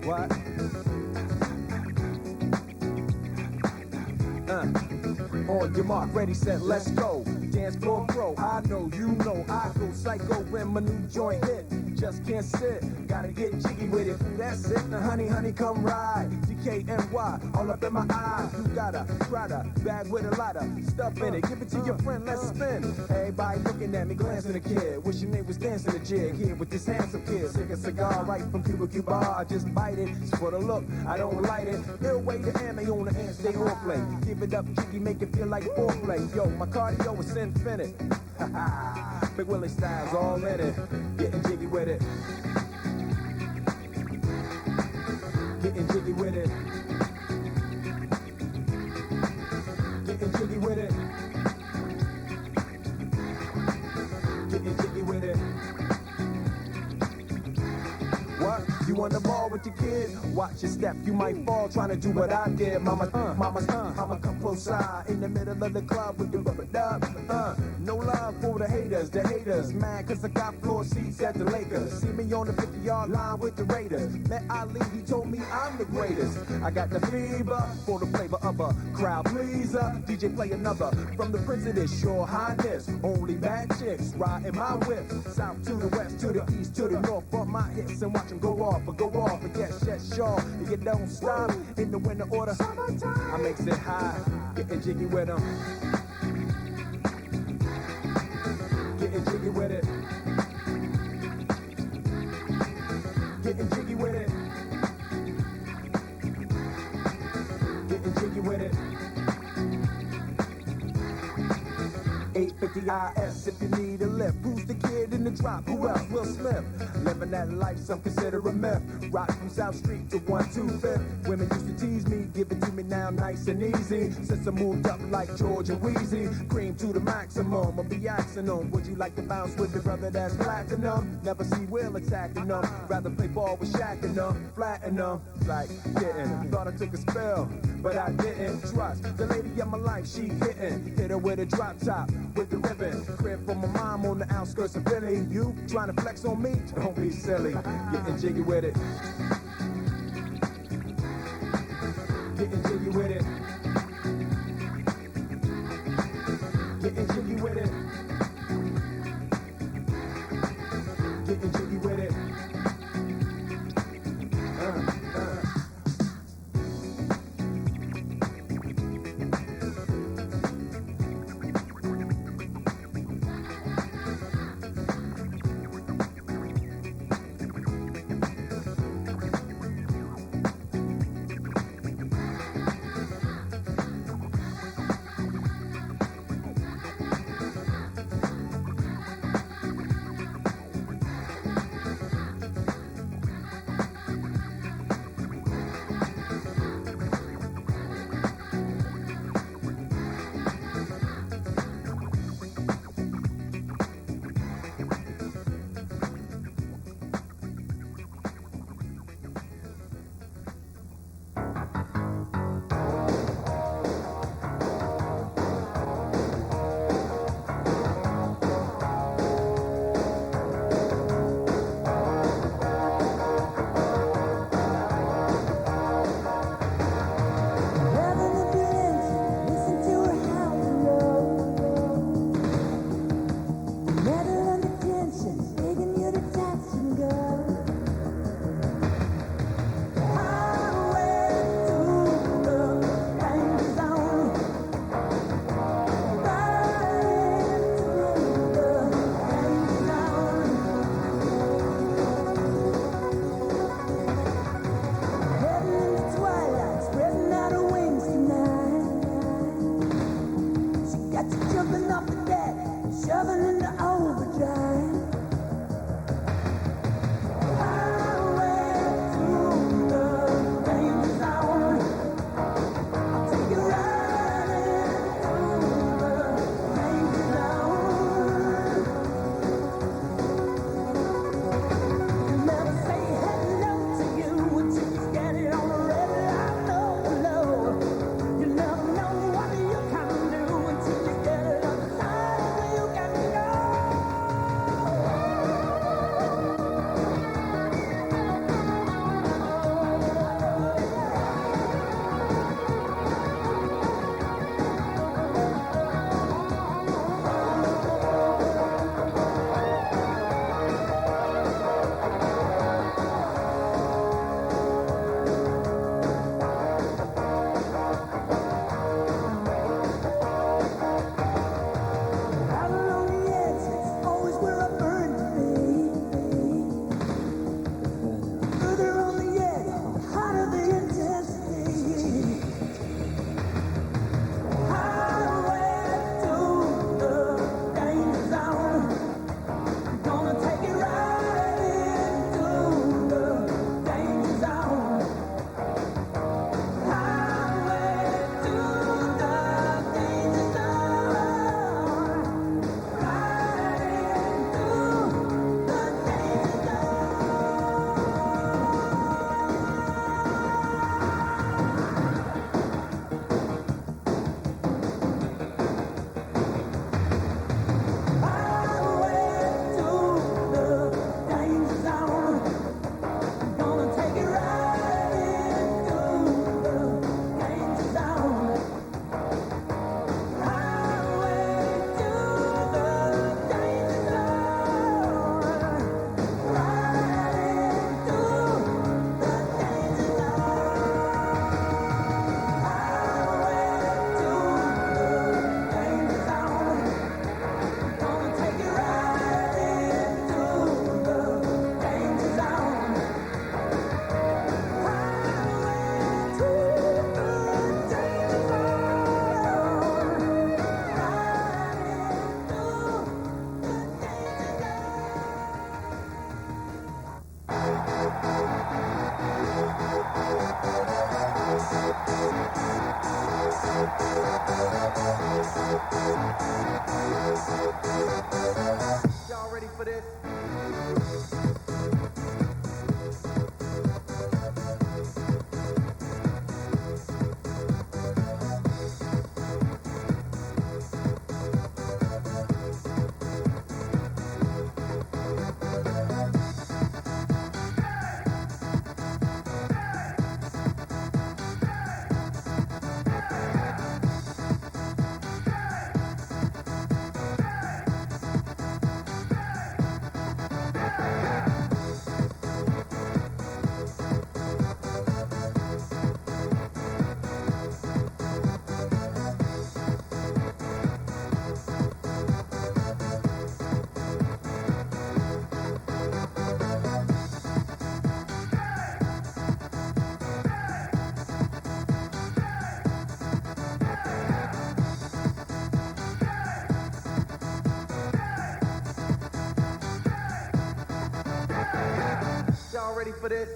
What? On your mark, ready, set, let's go. Dance floor pro, I know, you know, I go psycho when my new joint hit. Just can't sit, gotta get jiggy with it. That's it, now honey, come ride. DKNY, all up in my eyes. You got a Prada bag with a lot of stuff in it. Give it to your friend, let's spin. Everybody looking at me, glancing at the kid. Wishing they was dancing the jig here with this handsome kid. Sick a cigar right from Cuba. I just bite it, it's for the look, I don't light it. Ill way to ammo on the hand, stay on play. Give it up, jiggy, make it feel like foreplay. Yo, my cardio is infinite. Big Willie style's all in it. Getting jiggy with it. Getting jiggy with it. Getting jiggy with it. Getting jiggy with it. What? You on the ball with your kid? Watch your step, you might fall trying to do what I did. Mama come close side in the middle of the club with the rubber dub. No love for the haters, mad cause I got floor seats at the Lakers. See me on the 50-yard line with the Raiders. Met Ali, he told me I'm the greatest. I got the fever for the flavor of a crowd pleaser. DJ play another from the Prince of this Your Highness. Only bad chicks riding my whip. South to the west, to the east, to the north. Bump my hips and watch them go off. And yes, sure. You don't stop in the winter order. I makes it high, getting jiggy with them. Getting jiggy with it. Getting jiggy with it. Getting jiggy with it. 850 IS if you need a lift. Who's the kid in the drop? Who else? Will Smith. Living that life, some consider a myth. Rock from South Street to 125th. Women used to tease me, give it to me now nice and easy. Since I moved up like George and Wheezy, cream to the maximum. I'll be asking them, would you like to bounce with the brother that's platinum? Never see Will attacking them. Rather play ball with Shaq and them, flatten them. Like getting, thought I took a spell, but I didn't. Trust the lady of my life, she hitting. Hit her with a drop top, with the ribbon. Crib for my mom on the outskirts of Philly. You trying to flex on me? Don't be silly. Getting jiggy with it. Getting jiggy with it. Getting jiggy with it. ready for this?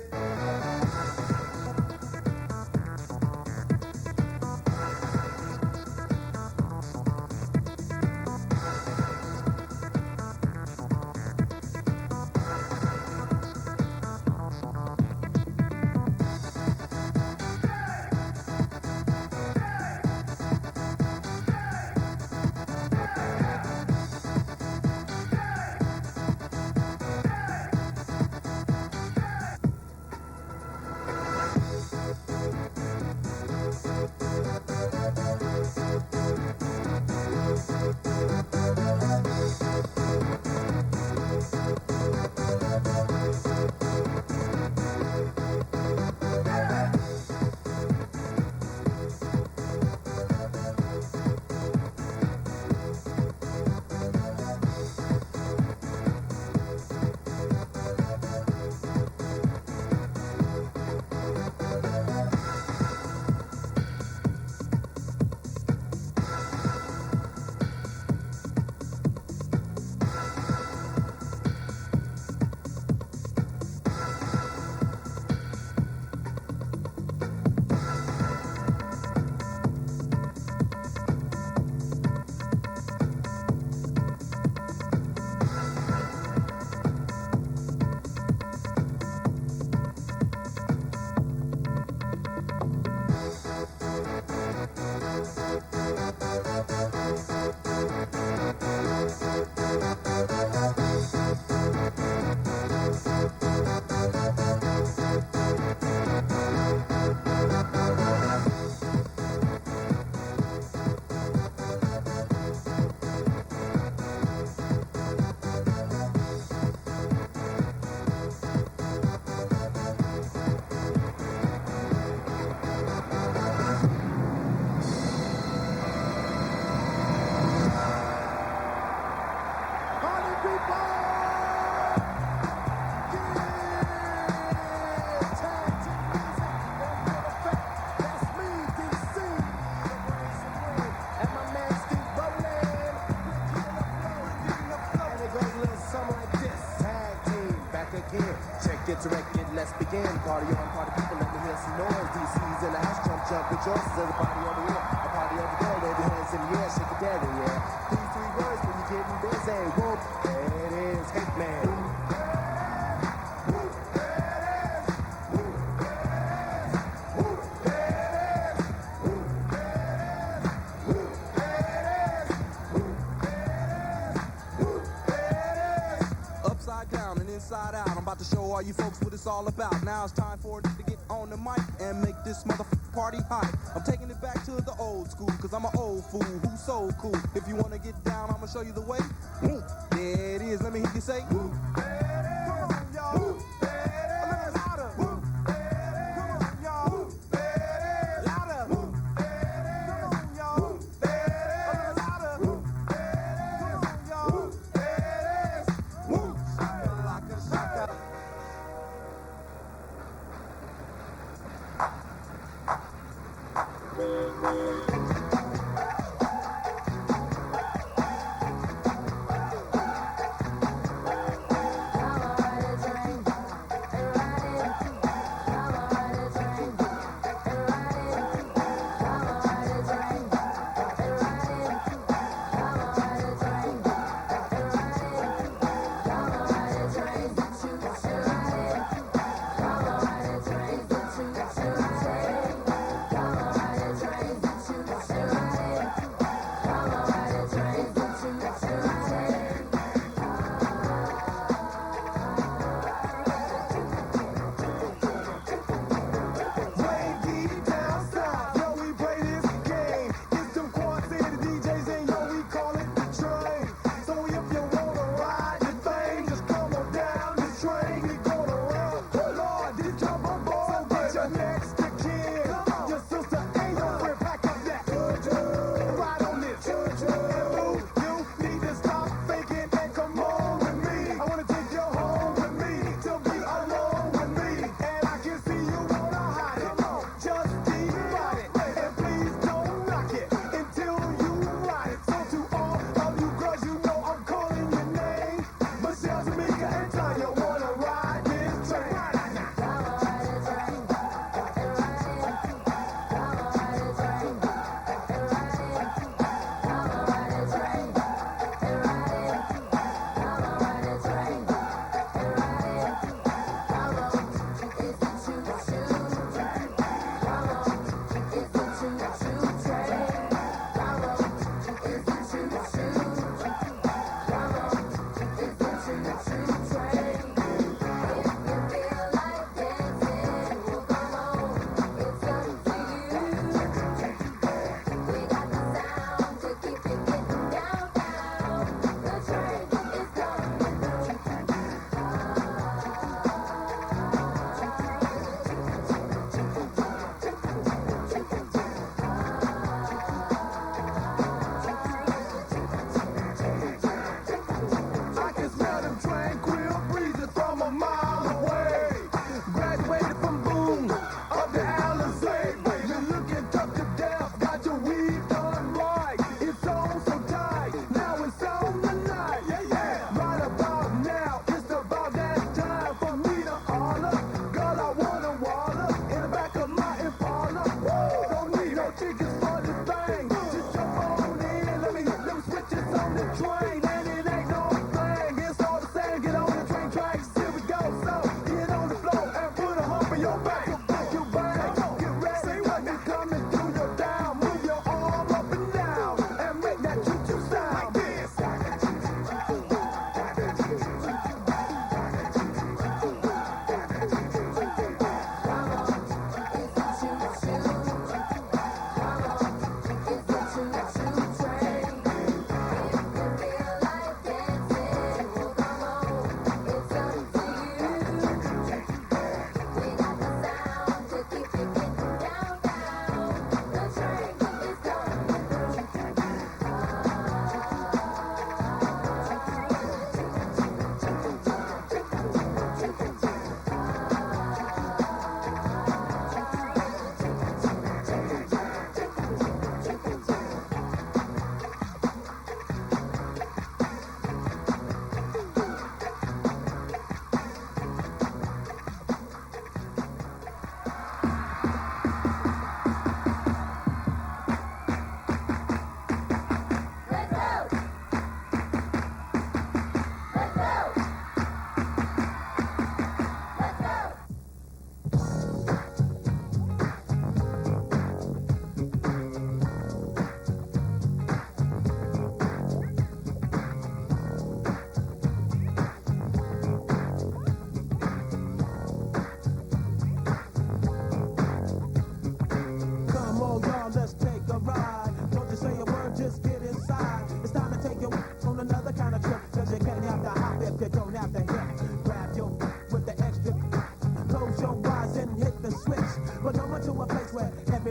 Directed, let's begin. Party on, party people, let me hear some noise. DC's in the house, jump, jump, rejoice. There's a party over here, a party over there. Wave your hands in the air, shake it together, yeah. These three words when you're getting busy. Whoop, there it is, hate man. Upside down and inside out. I'm about to show all you folks what it's all about. Now it's time for it to get on the mic and make this motherfucking party hype. I'm taking it back to the old school, cause I'm an old fool who's so cool. If you wanna get down, I'ma show you the way. There it is, let me hear you say. Come on, y'all.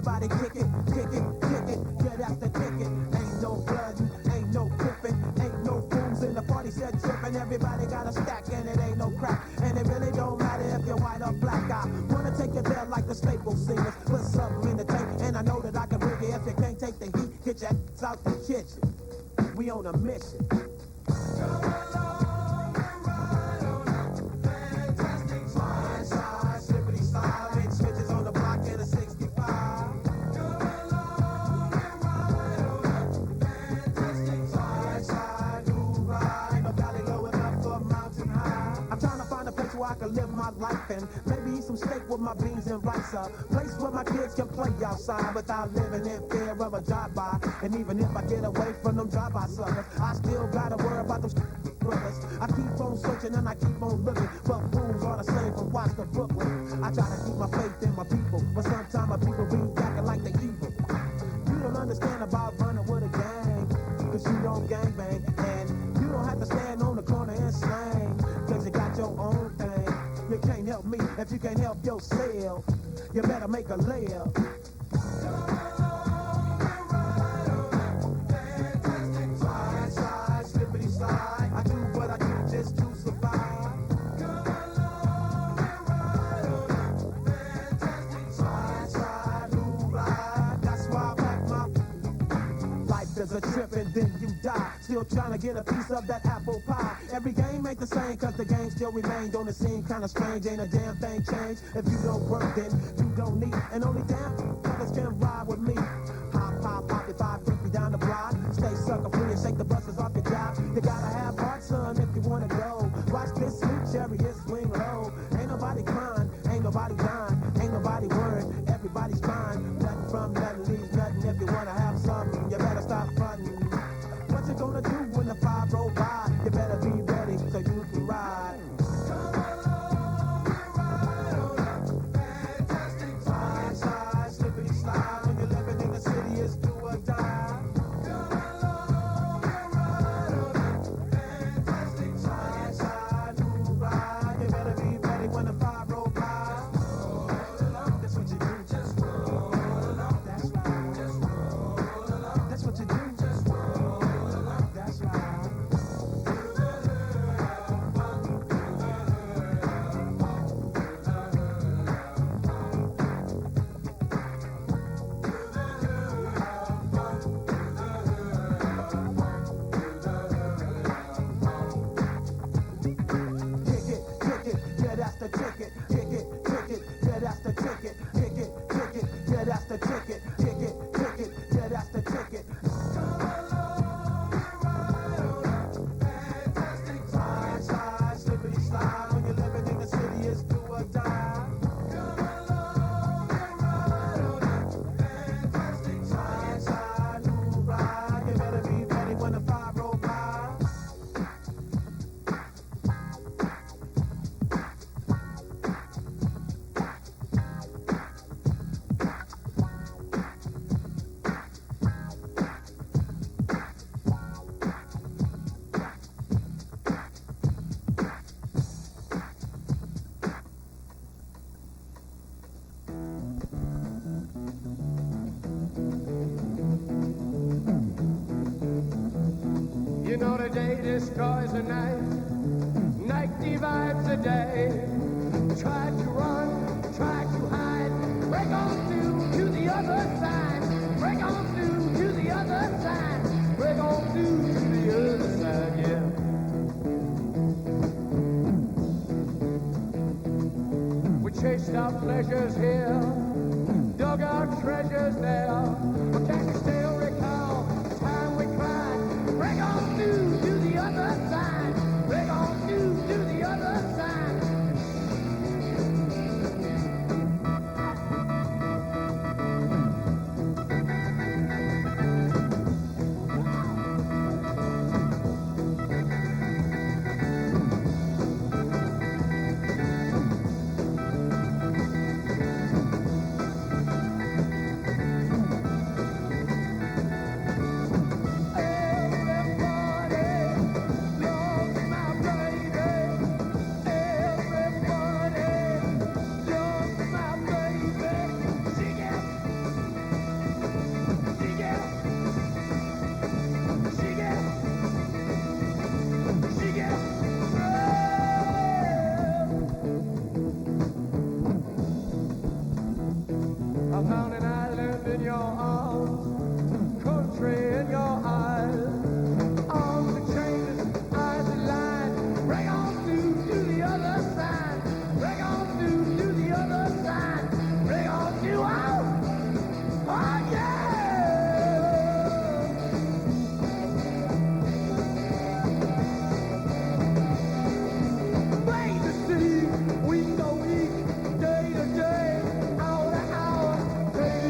Everybody kick it, kick it, kick it. Yeah, that's the ticket. Ain't no flooding, ain't no tripping, ain't no fools in the party set tripping. Everybody got a stack and it ain't no crack. And it really don't matter if you're white or black. I wanna take you there like the Staples singers. Put something in the tank and I know that I can bring it. If you can't take the heat, get your ass out the kitchen. We on a mission. I can live my life and maybe eat some steak with my beans and rice. A place where my kids can play outside without living in fear of a drive-by. And even if I get away from them drive-by suckers, I still gotta worry about them brothers. I keep on searching and I keep on looking, but fools are the same from Watts to Brooklyn. I try to keep my faith in my people, but sometimes my people be acting like they evil. You don't understand about running with a gang, cause you don't gangbang. And you don't have to stand on the corner and slang, cause you got your own thing. You can't help me if you can't help yourself. You better make a layup. Slide, slide, slippity slide. I do what I do just to survive. Come along and ride on a fantastic slide, slide, move ride. That's why I pack my life is a trip and then you die. Still trying to get a piece of that apple pie. Every game ain't the same cause the game still remain. Don't it seem kinda strange? Ain't a damn thing changed. If you don't work then you don't need. And only damn brothers can ride with me. Hop, hop, hop, if I freak you down the block. Stay sucker free and shake the buses off your job. You gotta have heart, son, if you wanna go. Watch this sweet chariot swing low. Ain't nobody crying, ain't nobody dying, ain't nobody worried. Everybody's fine. Nothing from nothing leaves nothing. If you wanna have something, you better stop fronting. What you gonna do when the 5 roll by? You better be ready so you can ride. Come along and ride on a fantastic slide, slide, slippity slide. When you're living in the city, it's do or die. Come along and ride on a fantastic slide, slide, move ride. You better be ready when the 5 roll by. Roll along, that's what you do. Just roll along, that's right. Just roll along, that's what you do. Just roll along, that's right. You know the day destroys the night, night divides the day. Try to run, try to hide, break on through to the other side, break on through to the other side, break on through to the other side, yeah. We chased our pleasures here, dug our treasures there, but can you still recall the time we cried? Break on through to the other side. Break on through to the other side. found an island in your arms, country in your eyes. Arms that changes, eyes that line. Break on through to the other side. Break on through to the other side. Break on through, oh yeah! Week to week, day to day, hour to hour, day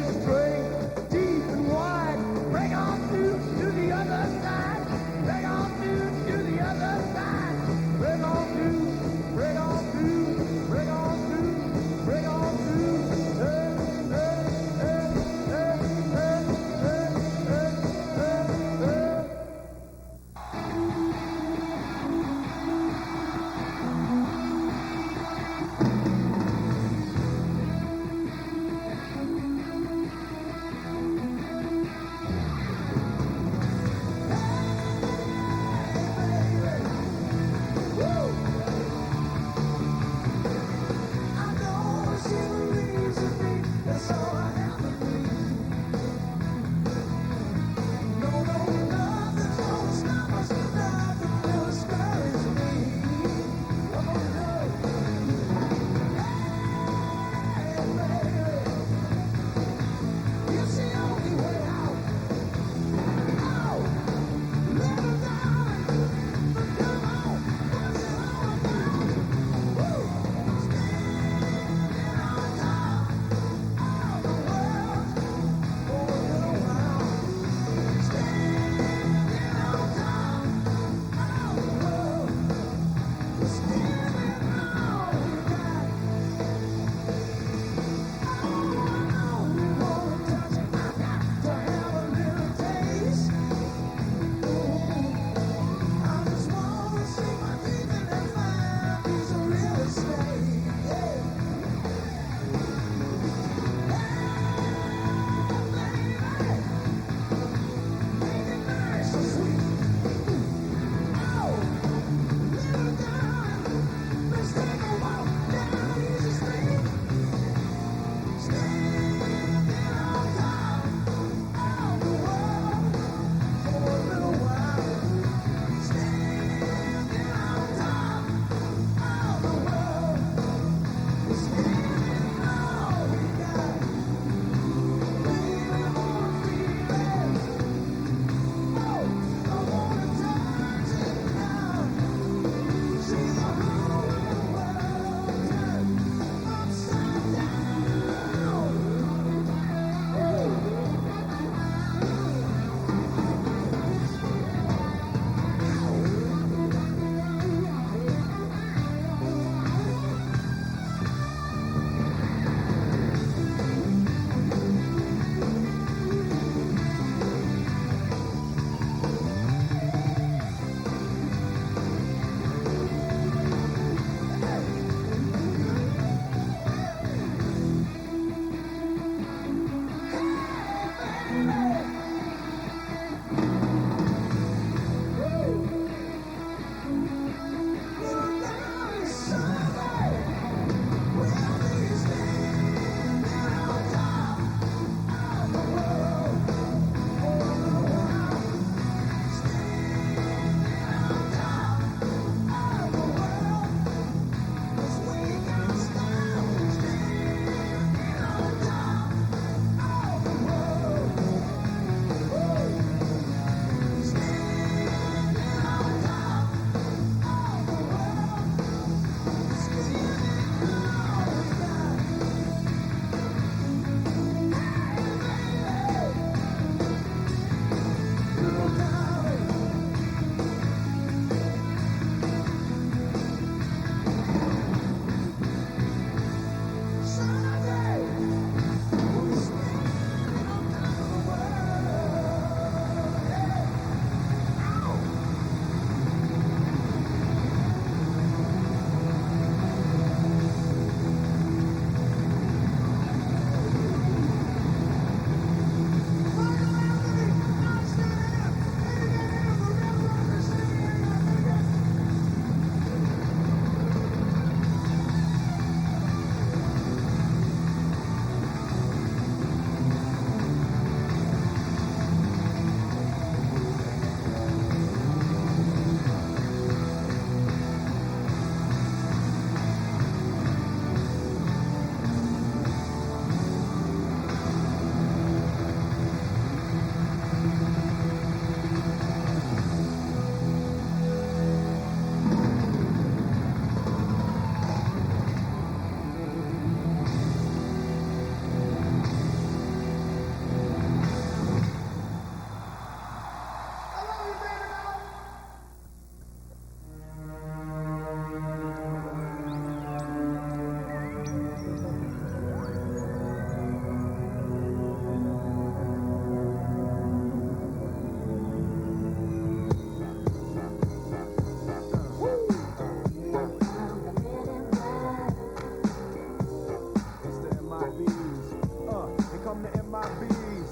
MIBs.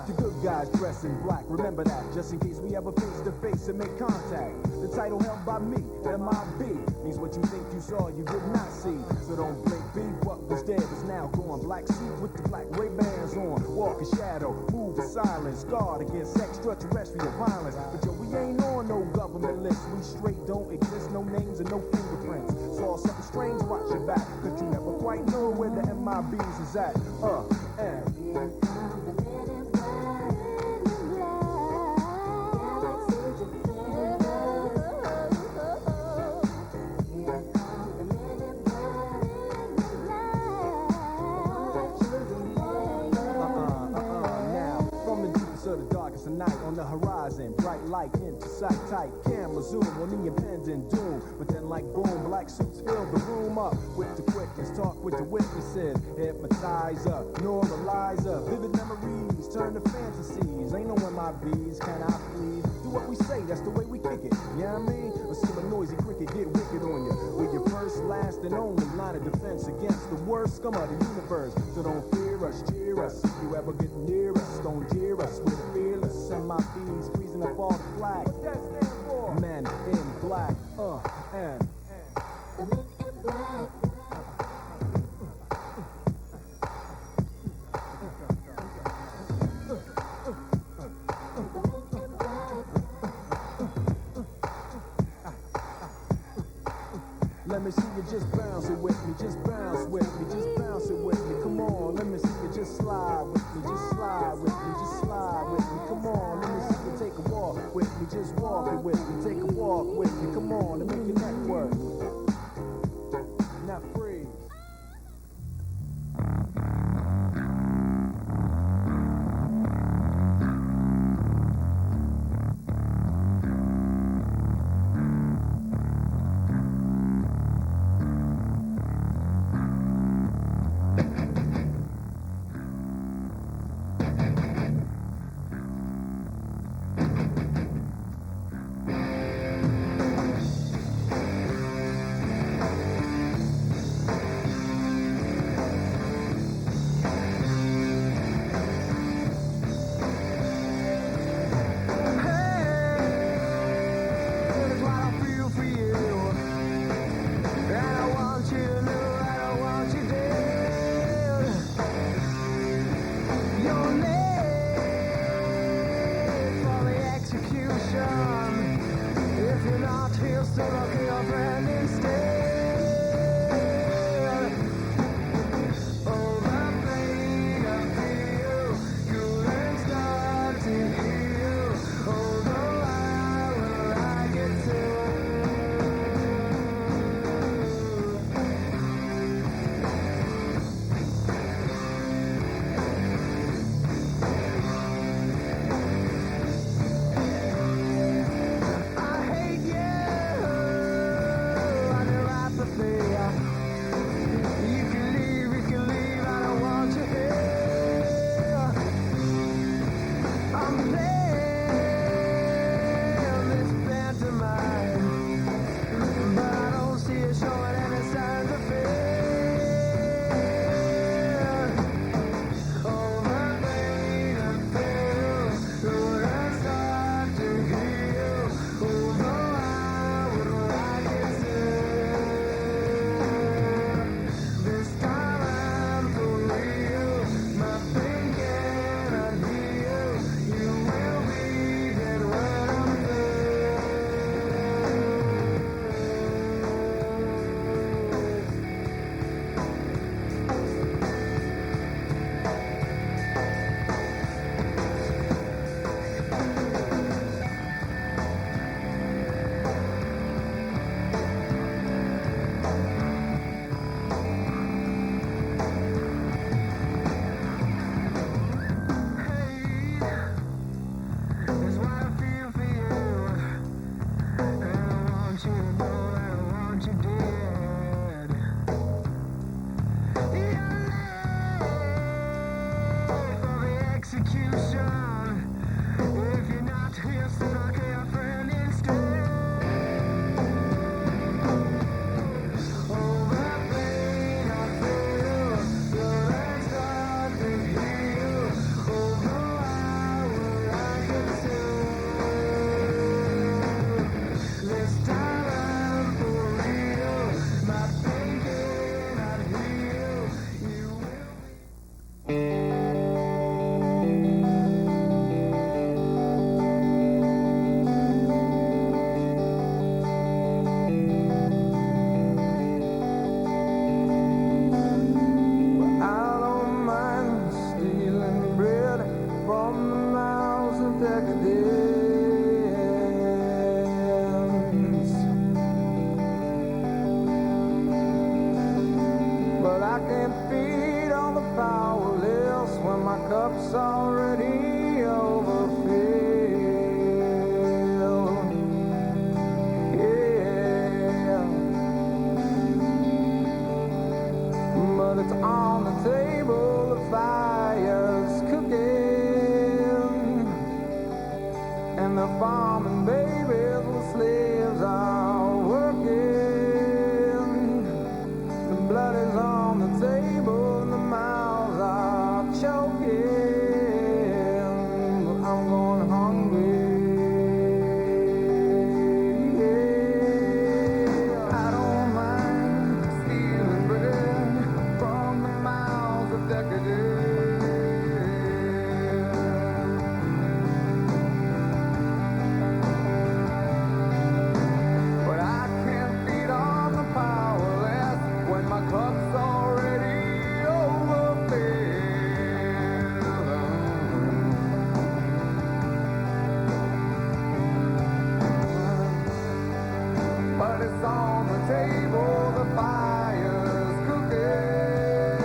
The good guys dress in black, remember that, just in case we ever face to face and make contact. The title held by me, MIB, means what you think you saw, you did not see. So don't blink, be what was dead is now gone. Black suit with the black Ray-Bans on, walk in shadow, move in silence, guard against extraterrestrial violence. But yo, we ain't on no government list, we straight don't exist, no names and no fingerprints. Saw something strange, watch your back, cause you never quite know where the MIBs is at. And night on the horizon, bright light into sight tight, camera zoom on the impending doom, but then like boom, black suits fill the room up with the quickness, talk with the witnesses, hypnotizer, neuralizer, vivid memories turn to fantasies, ain't no MIBs, can I please do what we say, that's the way we kick it, you know what I mean? Or see a noisy cricket get wicked on you, with your first, last and only line of defense against the worst scum of the universe. So don't fear us, cheer us, if you ever get near us, don't jeer us, we're fearless. MIBs freezing up all the flag. What that stand for? Men in black, and let me see you just bounce it with me, just bounce with me, just bounce it with me. Come on, let me see you just slide with me, just slide with me, just slide with me. Come on, let me see you take a walk with me, just walk it with me, take a walk with me. Come on, and make your neck work. Now freeze. that's on the table, the fire's cooking, and the farming babies, the slaves are working. The blood is on the table, and the mouths are choking. I'm going hungry. I don't mind stealing bread from the mouths of decadence, but I can't feed on the powerless when my cup's already overfilled. But it's on the table, the fire's cooking,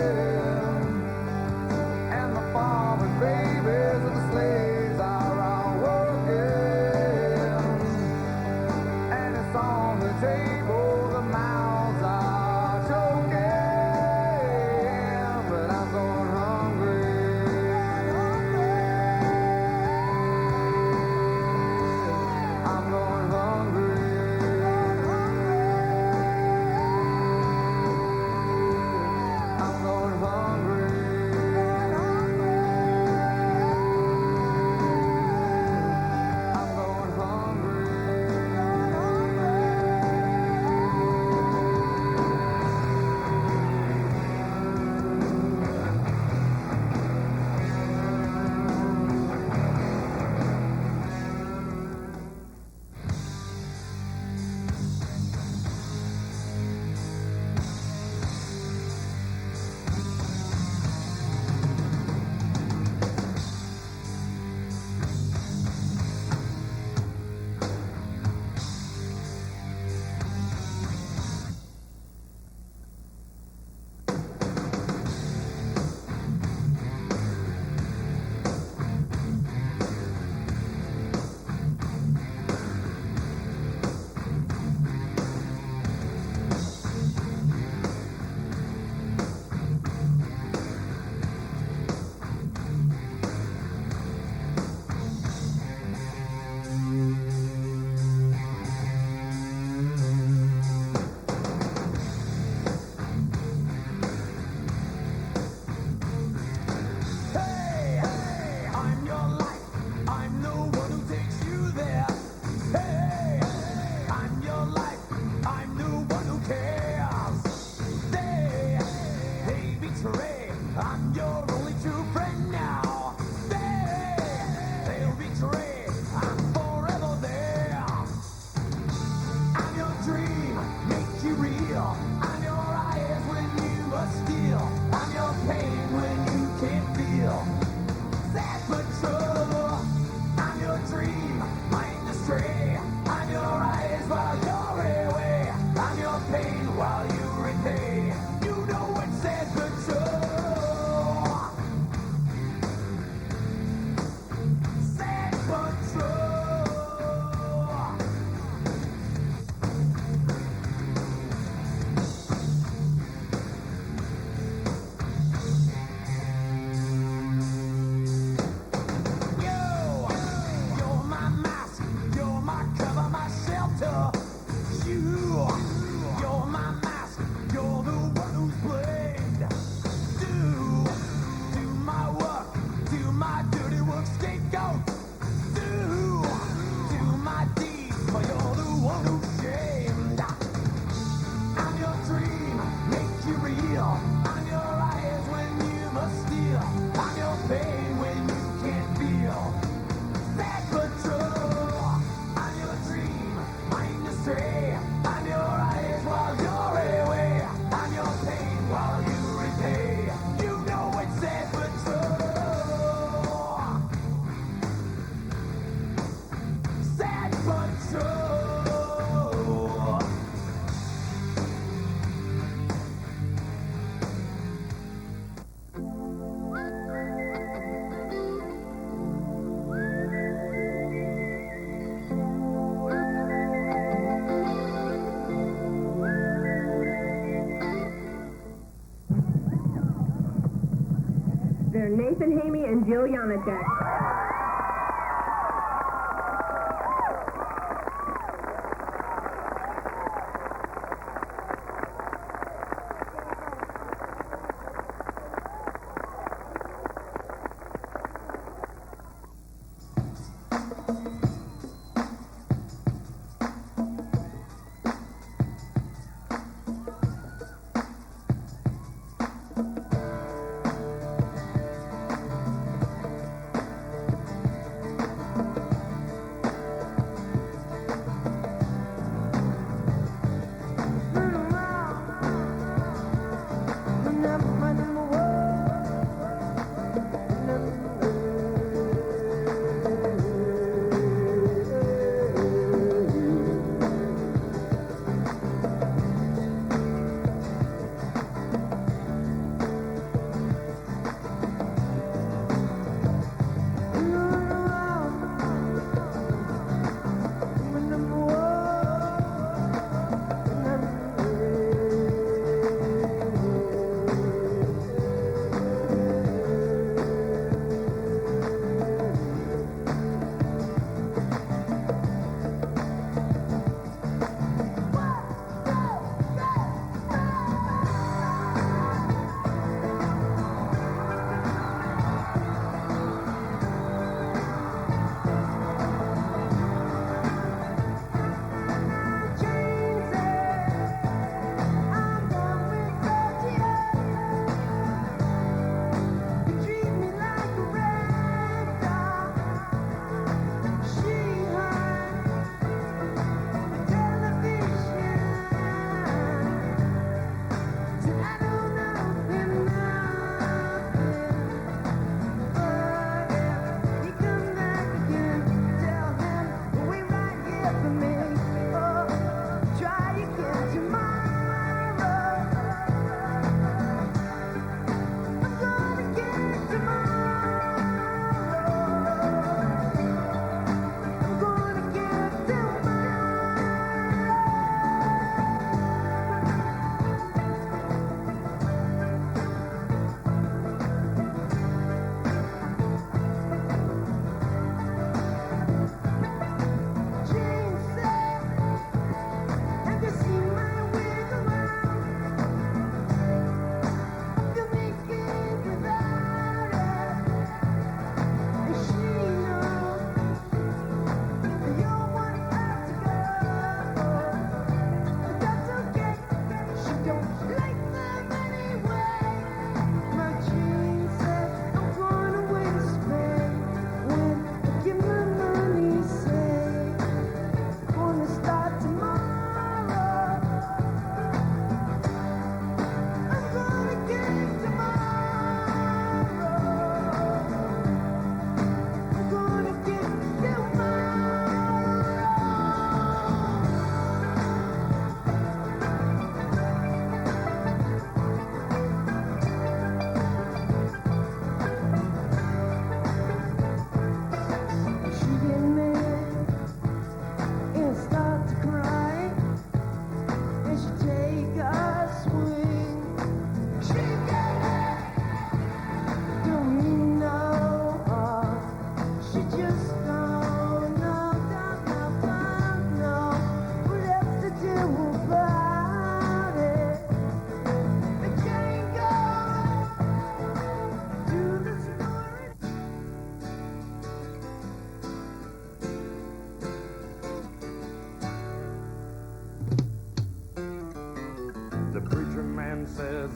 and the farming babies and the slaves are out working. And it's on the table, the mouths are choking, but I'm going hungry. I'm going hungry. I'm going hungry. I'm going hungry. Hey, I'm your life. I'm the one who takes you there. Hey, I'm your life. I'm the one who cares. They betray. I'm your only true friend now. They'll betray. I'm forever there. I'm your dream, make you real. I'm your eyes when you must steal. I'm your pain when you can't feel. Sad but true. I'm your dream, mind astray. I'm your eyes while you're away. I'm your pain while you repay. You know it's sad but true. Sad but true. You're my mask, you're my cover, my shelter. You're my mask, you're the one who's blamed. Do my work, do my dirty work, scapegoat. Do my deeds, but you're the one who's shamed. I'm your dream, make you real. I'm your eyes when you must steal. I'm your pain when you can't feel. Sad but true. I'm your dream, mind astray. I'm They're Nathan Hamey and Jill Janacek.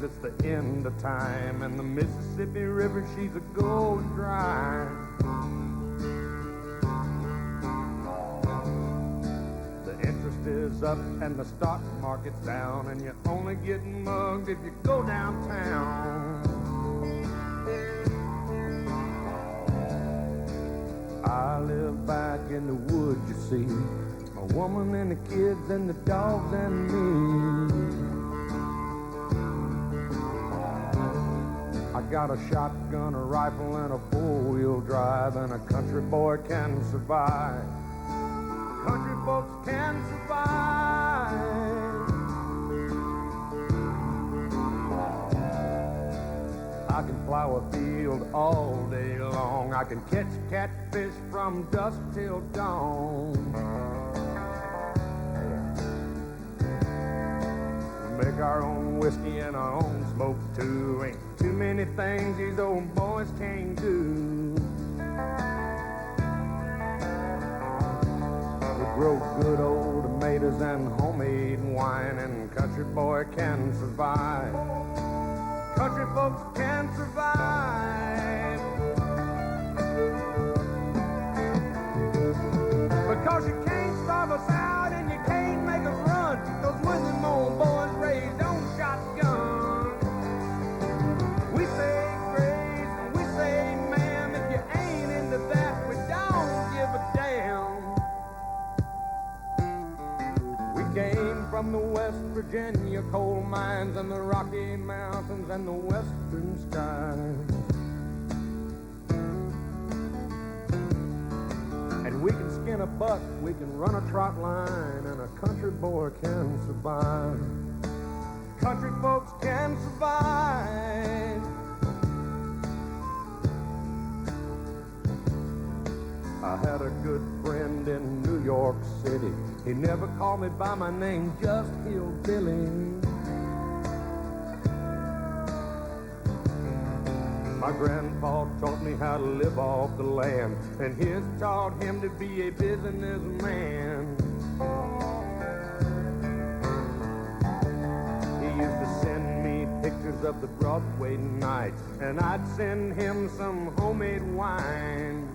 It's the end of time, and the Mississippi River, she's a going dry. The interest is up and the stock market's down, and you're only getting mugged if you go downtown. I live back in the woods, you see, a woman and the kids and the dogs and me. I got a shotgun, a rifle, and a four-wheel drive, and a country boy can survive. Country folks can survive. I I can plow a field all day long. I can catch catfish from dusk till dawn. Make our own whiskey and our own smoke too. Ain't too many things these old boys can't do. We grow good old tomatoes and homemade wine, and country boy can survive. Country folks can survive. Because you can't starve us out and you can't make us run. Those William old boys raised on shotgun. We say grace and we say ma'am. If you ain't into that, we don't give a damn. We came from the West Virginia coal mines and the Rocky Mountains and the western skies. And we can skin a buck, we can run a trot line, and a country boy can survive. Country folks can survive. I had a good friend in New York City. He never called me by my name, just Hillbilly. My grandpa taught me how to live off the land, and his taught him to be a businessman. He used to send me pictures of the Broadway nights, and I'd send him some homemade wine.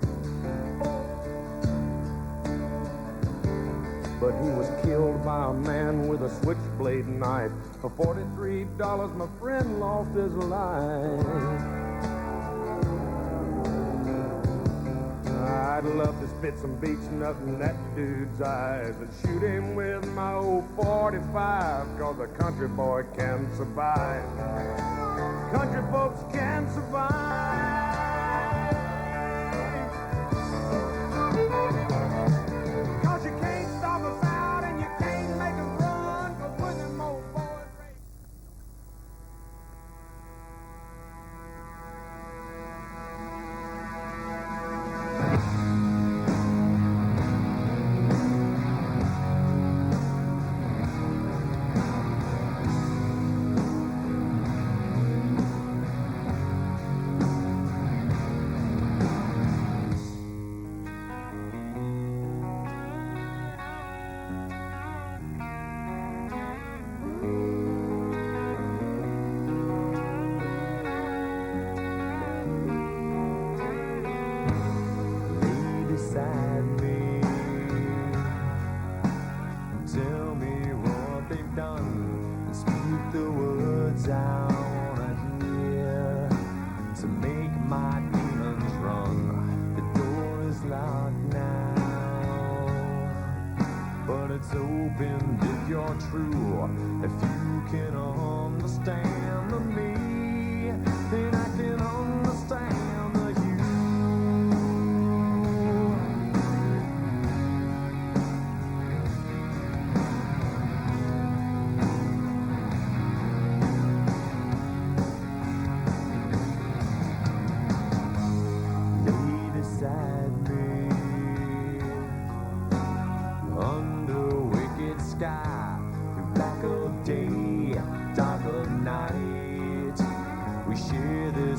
But he was killed by a man with a switchblade knife. For $43, my friend lost his life. I'd love to spit some beach nut in that dude's eyes and shoot him with my old 45, 'cause a country boy can survive. Country folks can survive. 'Cause you can't stop us out and you can't make us run, 'cause we're them old boys. Tell me what they've done and speak the words I wanna hear to make my demons run. The door is locked now, but it's open if you're true. If you can understand the me, then I can understand the you. Beside me, under wicked sky, through black of day, dark of night, we share this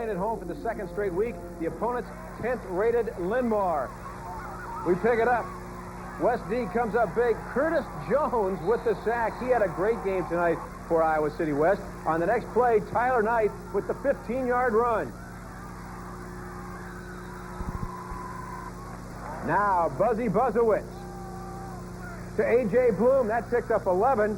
playing at home for the second straight week. The opponent's 10th-rated Linn-Mar. We pick it up. West D comes up big. Curtis Jones with the sack. He had a great game tonight for Iowa City West. On the next play, Tyler Knight with the 15-yard run. Now, Buzzy Buzzowitz to A.J. Bloom. That picks up 11.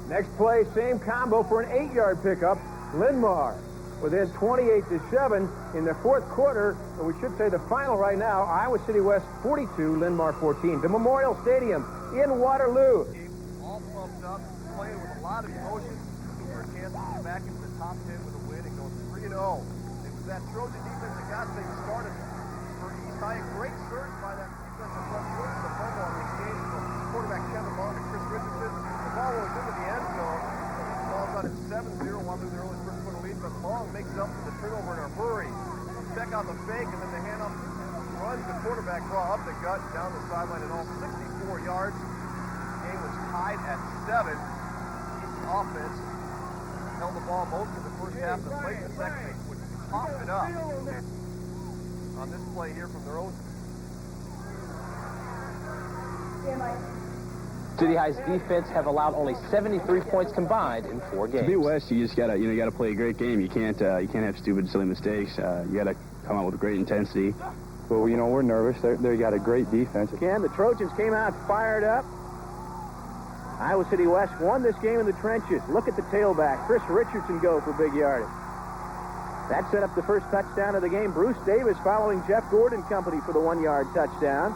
Next play, same combo for an 8-yard pickup. Linn-Mar within 28-7 in the fourth quarter, or we should say the final right now. Iowa City West 42, Linn-Mar 14. The Memorial Stadium in Waterloo. All pumped up, playing with a lot of emotion. For a chance to get back into the top 10 with a win and go 3-0. It was that Trojan defense that got things started for East High. A great surge by that defensive front foot for the fumble on the exchange from quarterback Kevin Long and Chris Richardson. The ball was into the end zone. The ball's out at 7-0 while they're early first quarter lead, but Long makes up for the turnover in a hurry. Check out the fake, and then the handoff runs the quarterback draw up the gut, down the sideline at all 64 yards. The game was tied at 7. East offense held the ball most of the first half and late in the second, which popped it up on this play here from their own. City High's defense have allowed only 73 points combined in 4 games. To be West, you just gotta, you gotta play a great game. You can't have stupid, silly mistakes. You gotta come out with great intensity. Well, we're nervous. They got a great defense. The Trojans came out fired up. Iowa City West won this game in the trenches. Look at the tailback. Chris Richardson go for big yardage. That set up the first touchdown of the game. Bruce Davis following Jeff Gordon company for the 1-yard touchdown.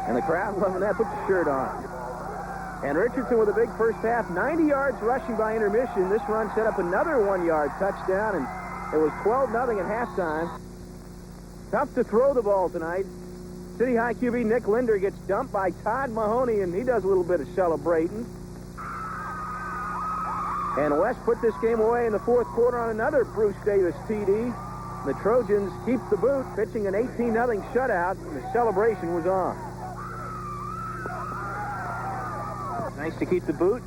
And the crowd loving that. Put your shirt on. And Richardson with a big first half. 90 yards rushing by intermission. This run set up another 1-yard touchdown, and it was 12-0 at halftime. Tough to throw the ball tonight. City High QB Nick Linder gets dumped by Todd Mahoney, and he does a little bit of celebrating. And West put this game away in the fourth quarter on another Bruce Davis TD. The Trojans keep the boot, pitching an 18-0 shutout, and the celebration was on. Nice to keep the boot.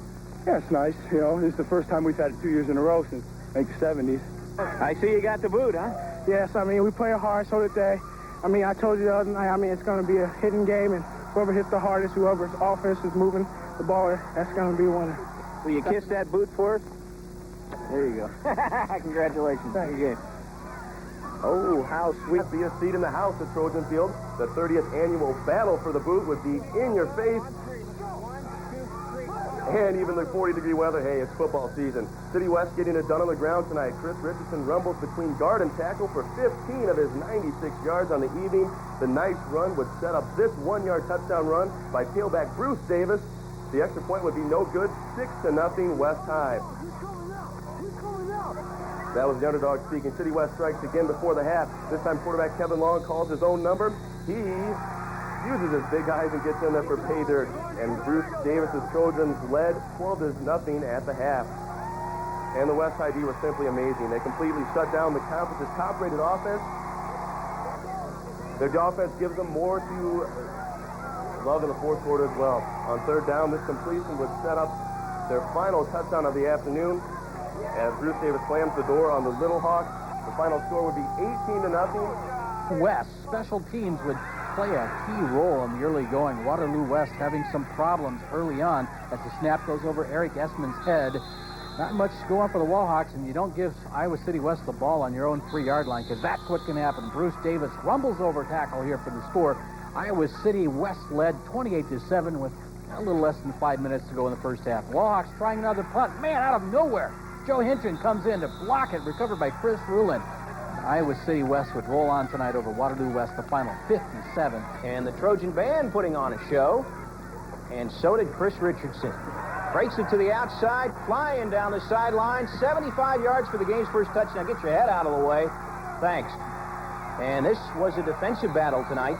Yeah, it's nice. This is the first time we've had it 2 years in a row since, I think, the 70s. I see you got the boot, huh? Yes, we play hard, so did they. I told you the other night, it's going to be a hidden game, and whoever hits the hardest, whoever's offense is moving the ball, that's going to be a winner. Will you kiss that boot for us? There you go. Congratulations. Thank you. Oh, how sweet. Be a seat in the house at Trojan Field. The 30th annual battle for the boot would be in your face. And even the 40-degree weather, hey, it's football season. City West getting it done on the ground tonight. Chris Richardson rumbles between guard and tackle for 15 of his 96 yards on the evening. The nice run would set up this 1-yard touchdown run by tailback Bruce Davis. The extra point would be no good. 6-0 West High. That was the underdog speaking. City West strikes again before the half. This time quarterback Kevin Long calls his own number. He uses his big eyes and gets in there for pay dirt. And Bruce Davis's Trojans led 12-0 at the half. And the West High D was simply amazing. They completely shut down the conference's top-rated offense. Their offense gives them more to love in the fourth quarter as well. On third down, this completion would set up their final touchdown of the afternoon. As Bruce Davis slams the door on the Little Hawks, the final score would be 18-0. West special teams would play a key role in the early going. Waterloo West having some problems early on as the snap goes over Eric Essman's head. Not much going for the Wallhawks, and you don't give Iowa City West the ball on your own 3-yard line, because that's what can happen. Bruce Davis rumbles over tackle here for the score. Iowa City West led 28-7 with a little less than 5 minutes to go in the first half. Wallhawks trying another punt. Man, out of nowhere, Joe Hinton comes in to block it, recovered by Chris Rulin. Iowa City West would roll on tonight over Waterloo West, the final 57. And the Trojan band putting on a show, and so did Chris Richardson. Breaks it to the outside, flying down the sideline, 75 yards for the game's first touchdown. Get your head out of the way. Thanks. And this was a defensive battle tonight.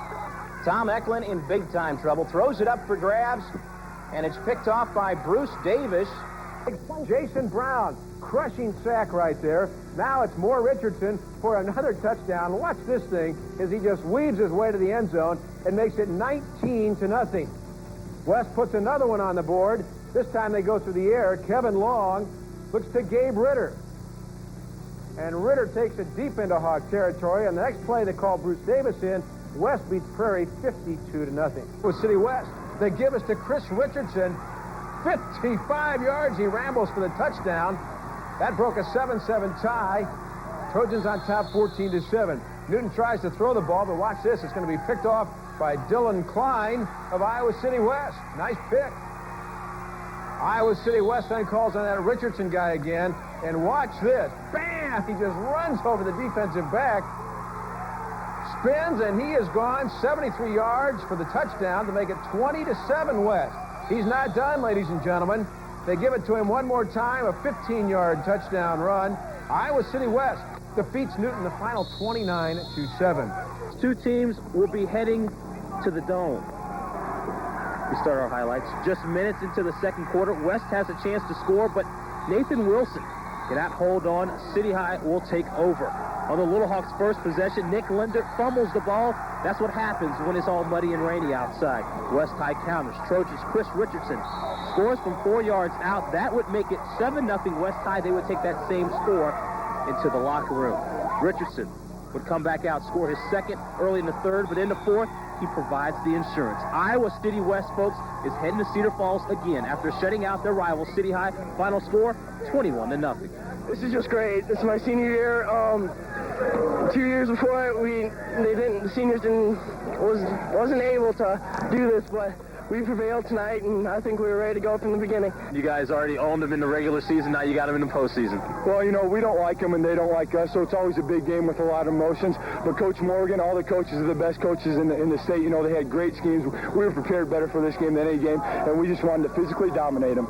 Tom Eklund in big-time trouble, throws it up for grabs, and it's picked off by Bruce Davis. Jason Brown, crushing sack right there. Now it's Moore Richardson for another touchdown. Watch this thing as he just weaves his way to the end zone and makes it 19-0. West puts another one on the board. This time they go through the air. Kevin Long Looks to Gabe Ritter. And Ritter takes it deep into Hawk territory. And the next play, they call Bruce Davis in. West beats Prairie 52-0. With City West, they give us to Chris Richardson. 55 yards. He rambles for the touchdown. That broke a 7-7 tie. Trojans on top 14-7. Newton tries to throw the ball, but watch this. It's going to be picked off by Dylan Klein of Iowa City West. Nice pick. Iowa City West then calls on that Richardson guy again. And watch this. Bam! He just runs over the defensive back. Spins, and he is gone 73 yards for the touchdown to make it 20-7 West. He's not done, ladies and gentlemen. They give it to him one more time, a 15-yard touchdown run. Iowa City West defeats Newton the final 29-7. Two teams will be heading to the Dome. We start our highlights. Just minutes into the second quarter, West has a chance to score, but Nathan Wilson cannot hold on. City High will take over. On the Little Hawks' first possession, Nick Linder fumbles the ball. That's what happens when it's all muddy and rainy outside. West High counters. Trojans' Chris Richardson scores from 4 yards out. That would make it 7-0 West High. They would take that same score into the locker room. Richardson would come back out, score his second early in the third, but in the fourth, he provides the insurance. Iowa City West, folks, is heading to Cedar Falls again after shutting out their rival City High. Final score, 21-0. This is just great. This is my senior year. 2 years before the seniors wasn't able to do this, but we prevailed tonight, and I think we were ready to go from the beginning. You guys already owned them in the regular season. Now you got them in the postseason. Well, you know, we don't like them and they don't like us, so it's always a big game with a lot of emotions. But Coach Morgan, all the coaches are the best coaches in the state. You know, they had great schemes. We were prepared better for this game than any game, and we just wanted to physically dominate them.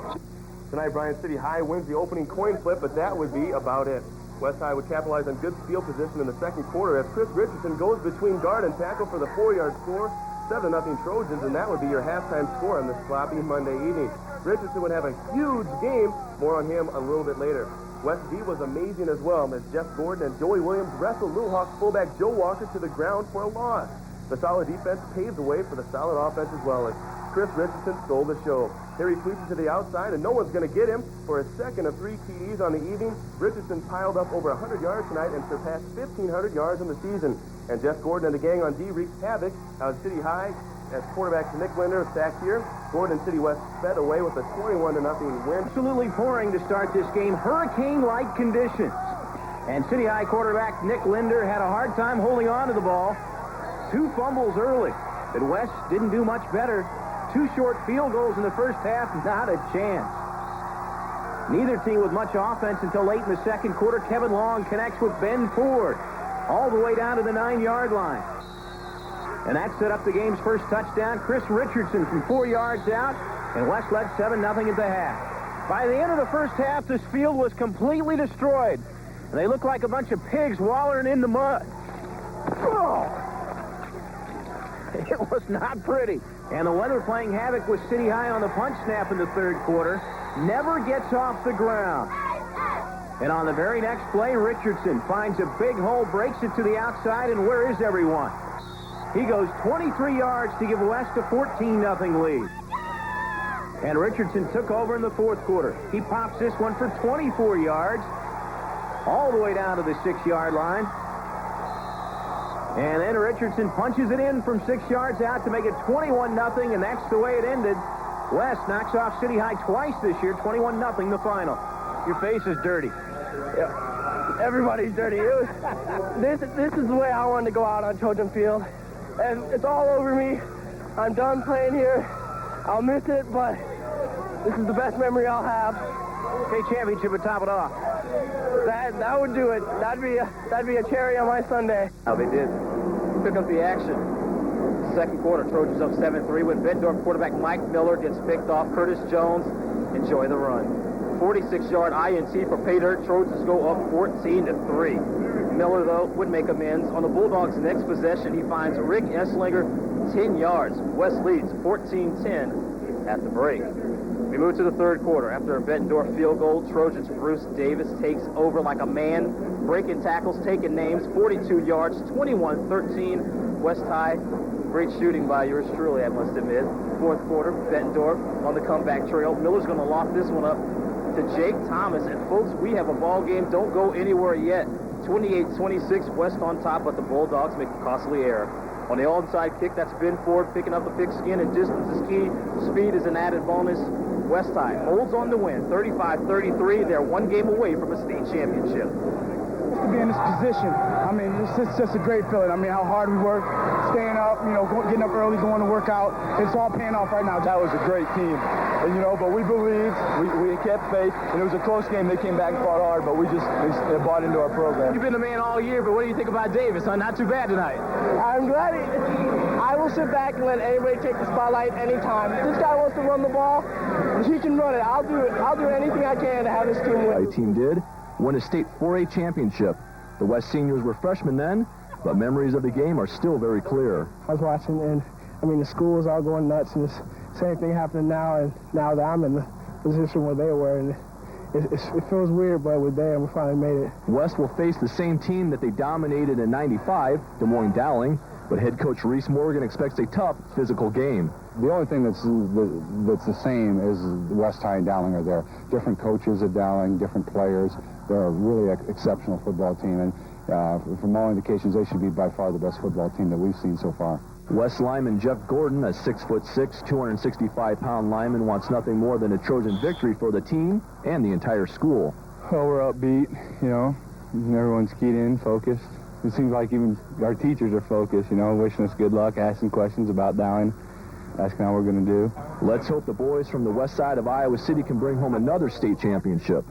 Tonight, Bryant City High wins the opening coin flip, but that would be about it. West High would capitalize on good field position in the second quarter as Chris Richardson goes between guard and tackle for the 4-yard score. 7-0 Trojans, and that would be your halftime score on this sloppy Monday evening. Richardson would have a huge game. More on him a little bit later. West D was amazing as well as Jeff Gordon and Joey Williams wrestled Little Hawks fullback Joe Walker to the ground for a loss. The solid defense paved the way for the solid offense as well as Chris Richardson stole the show. Harry sweeps it to the outside, and no one's going to get him for his second of 3 TDs on the evening. Richardson piled up over 100 yards tonight and surpassed 1,500 yards in the season. And Jeff Gordon and the gang on D wreaked havoc out of City High as quarterback Nick Linder sacked here. Gordon City West sped away with a 21-0 win. Absolutely pouring to start this game. Hurricane-like conditions. And City High quarterback Nick Linder had a hard time holding on to the ball. 2 fumbles early. But West didn't do much better. 2 short field goals in the first half, not a chance. Neither team with much offense until late in the second quarter. Kevin Long connects with Ben Ford all the way down to the 9-yard line. And that set up the game's first touchdown. Chris Richardson from 4 yards out, and West led 7-0 at the half. By the end of the first half, this field was completely destroyed. And they looked like a bunch of pigs wallowing in the mud. Oh! It was not pretty. And the weather playing havoc with City High on the punch snap in the third quarter. Never gets off the ground. And on the very next play, Richardson finds a big hole, breaks it to the outside, and where is everyone? He goes 23 yards to give West a 14-0 lead. And Richardson took over in the fourth quarter. He pops this one for 24 yards, all the way down to the 6-yard line. And then Richardson punches it in from 6 yards out to make it 21-0, and that's the way it ended. West knocks off City High twice this year, 21-0 the final. Your face is dirty. Yeah. Everybody's dirty. This is the way I wanted to go out on Trojan Field. And it's all over me. I'm done playing here. I'll miss it, but this is the best memory I'll have. State championship would top it off. That would do it. That'd be a cherry on my Sunday. How they did. Pick up the action. Second quarter, Trojans up 7-3 when Bettendorf quarterback Mike Miller gets picked off. Curtis Jones, enjoy the run. 46-yard INT for pay dirt. Trojans go up 14-3. Miller, though, would make amends. On the Bulldogs' next possession, he finds Rick Esslinger 10 yards. West leads 14-10 at the break. We move to the third quarter. After a Bettendorf field goal, Trojans' Bruce Davis takes over like a man, breaking tackles, taking names, 42 yards, 21-13. West High, great shooting by yours truly, I must admit. Fourth quarter, Bettendorf on the comeback trail. Miller's going to lock this one up to Jake Thomas. And folks, we have a ball game. Don't go anywhere yet. 28-26, West on top, but the Bulldogs make a costly error. On the onside kick, that's Ben Ford picking up the pigskin, and distance is key. Speed is an added bonus. West High holds on to win, 35-33. They're one game away from a state championship. To be in this position, I mean, it's just a great feeling. I mean, how hard we work, staying up, getting up early, going to work out. It's all paying off right now. That was a great team. And, but we believed, we kept faith, and it was a close game. They came back and fought hard, but they bought into our program. You've been the man all year, but what do you think about Davis? Not too bad tonight. I'm glad I will sit back and let anybody take the spotlight anytime. If this guy wants to run the ball, he can run it. I'll do anything I can to have this team win. The team did win a state 4A championship. The West seniors were freshmen then, but memories of the game are still very clear. I was watching, and the school was all going nuts, and the same thing happening now, and now that I'm in the position where they were, and it feels weird, but we're there, and we finally made it. West will face the same team that they dominated in '95, Des Moines Dowling, but head coach Reese Morgan expects a tough physical game. The only thing that's the same is West High and Dowling are there. Different coaches at Dowling, different players. They're a really exceptional football team, and from all indications, they should be by far the best football team that we've seen so far. West lineman Jeff Gordon, a 6'6", 265-pound lineman, wants nothing more than a Trojan victory for the team and the entire school. Well, we're upbeat, and everyone's keyed in, focused. It seems like even our teachers are focused, wishing us good luck, asking questions about Dowling, asking how we're going to do. Let's hope the boys from the west side of Iowa City can bring home another state championship.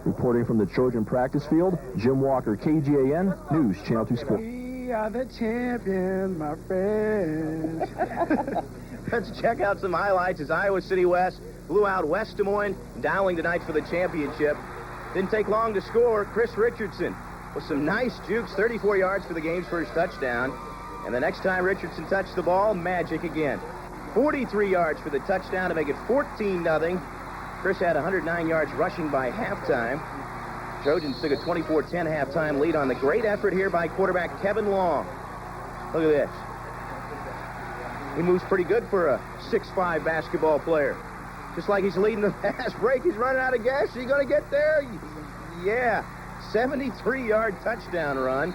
Reporting from the Trojan practice field, Jim Walker, KGAN, News Channel 2 Sports. We are the champions, my friends. Let's check out some highlights as Iowa City West blew out West Des Moines Dowling tonight for the championship. Didn't take long to score. Chris Richardson with some nice jukes, 34 yards for the game's first touchdown. And the next time Richardson touched the ball, magic again. 43 yards for the touchdown to make it 14-0. Chris had 109 yards rushing by halftime. Trojans took a 24-10 halftime lead on the great effort here by quarterback Kevin Long. Look at this. He moves pretty good for a 6'5" basketball player. Just like he's leading the fast break, he's running out of gas. Is he going to get there? Yeah. 73-yard touchdown run.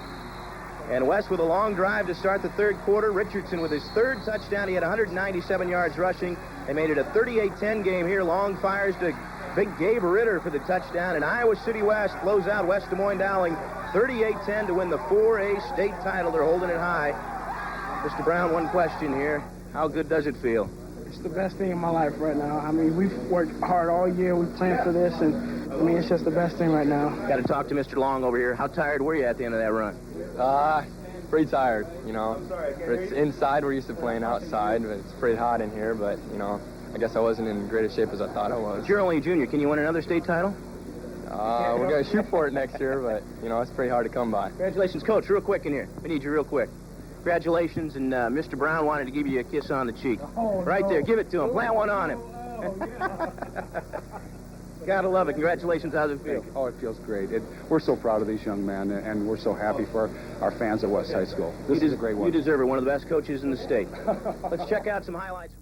And West with a long drive to start the third quarter. Richardson with his third touchdown. He had 197 yards rushing. They made it a 38-10 game here. Long fires to big Gabe Ritter for the touchdown. And Iowa City West close out West Des Moines Dowling 38-10 to win the 4A state title. They're holding it high. Mr. Brown, one question here. How good does it feel? It's the best thing in my life right now. I mean, we've worked hard all year. We've planned for this, and it's just the best thing right now. Got to talk to Mr. Long over here. How tired were you at the end of that run? Pretty tired, It's inside. We're used to playing outside, but it's pretty hot in here. But, I guess I wasn't in great shape as I thought I was. But you're only a junior. Can you win another state title? We're going to shoot for it next year, but, it's pretty hard to come by. Congratulations, Coach. Real quick in here. We need you real quick. Congratulations, and Mr. Brown wanted to give you a kiss on the cheek. Right there. Give it to him. Plant one on him. Gotta love it. Congratulations. How's it feel? Oh, it feels great. We're so proud of these young men, and we're so happy for our fans at West High School. This is a great one. You deserve it. One of the best coaches in the state. Let's check out some highlights.